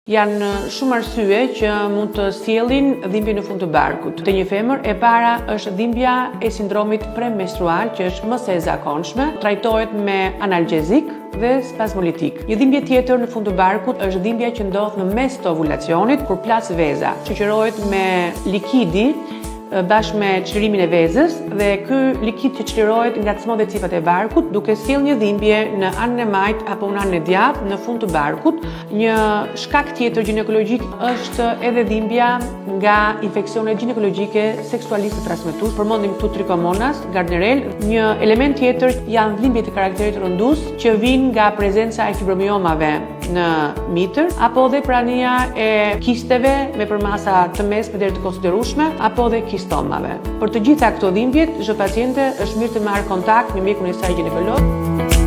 Janë shumë arsye që mund të sjellin dhimbje në fund të barkut. Te një femër, e para është dhimbja e sindromit premenstrual, që është më e zakonshme, trajtohet me analgjezik dhe spazmolitik. Një dhimbje tjetër në fund të barkut është dhimbja që ndodh në mes të ovulacionit, kur plas veza, shoqërohet me likidi bashkë me çlirimin e vezës dhe ky likid që çlirohet ngacmon dhe cipat e barkut, duke sjellë një dhimbje në anën e majt apo në anën e djathtë në fund të barkut. Një shkak tjetër ginekologjik është edhe dhimbja nga infeksione ginekologjike seksualisht të transmetuar. Përmendim këtu trikomonas, gardnerel. Një element tjetër janë dhimbjet e karakterit rëndus që vijnë nga prezenca e fibromiomave në mitër apo dhe prania e kisteve me përmasa të mesme deri të konsiderueshme apo dhe kistomave. Për të gjitha këto dhimbjet, çdo paciente është mirë të marrë kontakt me mjekun e saj ginekolog.